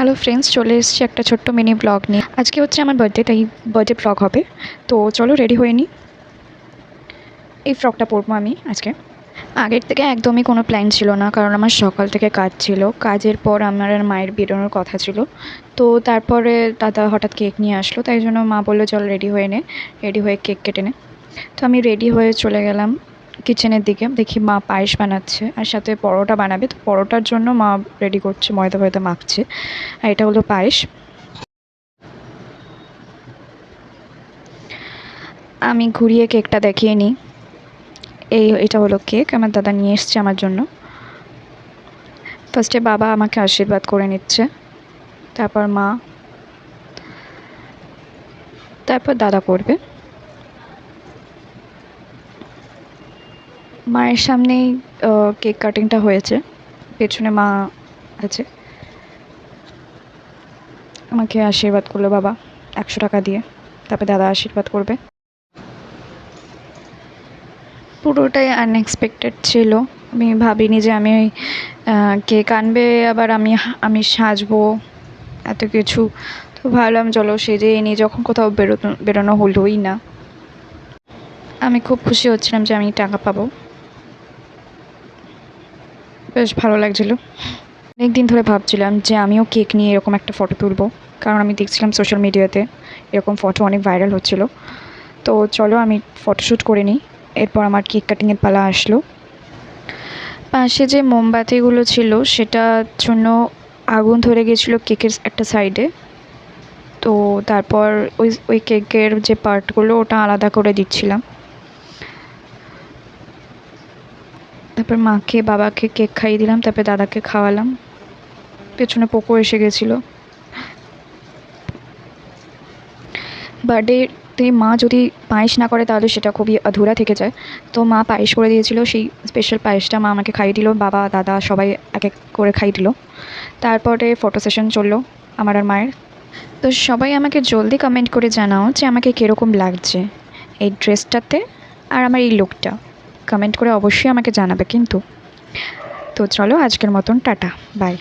Hello friends, চলে এসেছি একটা ছোট্ট মিনি ব্লগ নিয়ে। আজকে হচ্ছে আমার বার্থডে, তাই বার্থডে ব্লগ হবে। তো চলো রেডি হয়ে নিই। এই ফ্রকটা পরবো আমি আজকে। আগের থেকে একদমই কোনো প্ল্যান ছিল না, কারণ আমার সকাল থেকে কাজ ছিল। কাজের পর আমার আর মায়ের বেরোনোর কথা ছিল। তো তারপরে দাদা হঠাৎ কেক নিয়ে আসলো, তাই জন্য মা বললো চল রেডি হয়ে নে, রেডি হয়ে কেক কেটে নে। তো আমি রেডি হয়ে চলে গেলাম কিচেনের দিকে। দেখি মা পায়েস বানাচ্ছে আর সাথে পরোটা বানাবে। তো পরোটার জন্য মা রেডি করছে, ময়দা ফয়দা মাখছে। আর এটা হলো পায়েস। আমি ঘুরিয়ে কেকটা দেখিয়ে নিই। এটা হলো কেক, আমার দাদা নিয়ে এসছে আমার জন্য। ফার্স্টে বাবা আমাকে আশীর্বাদ করে নিচ্ছে, তারপর মা, তারপর দাদা করবে। মায়ের সামনেই কেক কাটিংটা হয়েছে, পেছনে মা আছে। আমাকে আশীর্বাদ করলো বাবা 100 টাকা দিয়ে, তারপর দাদা আশীর্বাদ করবে। পুরোটাই আনএক্সপেক্টেড ছিল। আমি ভাবিনি যে আমি কেক আনবে, আবার আমি সাজবো, এত কিছু। তো ভাবলাম চলো সেজে নিই, যখন কোথাও বেরোনো হলোই না। আমি খুব খুশি হচ্ছিলাম যে আমি টাকা পাবো, বেশ ভালো লাগছিলো। অনেক দিন ধরে ভাবছিলাম যে আমিও কেক নিয়ে এরকম একটা ফটো তুলবো, কারণ আমি দেখছিলাম সোশ্যাল মিডিয়াতে এরকম ফটো অনেক ভাইরাল হচ্ছিলো। তো চলো আমি ফটোশ্যুট করে নিই। এরপর আমার কেক কাটিংয়ের পালা আসলো। পাশে যে মোমবাতিগুলো ছিল সেটার জন্য আগুন ধরে গেছিলো কেকের একটা সাইডে। তো তারপর ওই কেকের যে পার্টগুলো ওটা আলাদা করে দিচ্ছিলাম। তারপর মাকে বাবাকে কেক খাইয়ে দিলাম, তারপর দাদাকে খাওয়ালাম। পেছনে পোকো এসে গেছিলো। বার্থডেতে মা যদি পায়েস না করে তাহলে সেটা খুবই অধুরা থেকে যায়। তো মা পায়েস করে দিয়েছিল, সেই স্পেশাল পায়েসটা মা আমাকে খাইয়ে দিল, বাবা দাদা সবাই এক এক করে খাইয়ে দিল। তারপরে ফটো সেশন চললো আমার আর মায়ের। তো সবাই আমাকে জলদি কমেন্ট করে জানাও যে আমাকে কীরকম লাগছে এই ড্রেসটাতে আর আমার এই লুকটা। কমেন্ট করে অবশ্যই আমাকে জানাবে কিন্তু। তো চলো আজকের মতন টাটা, বাই।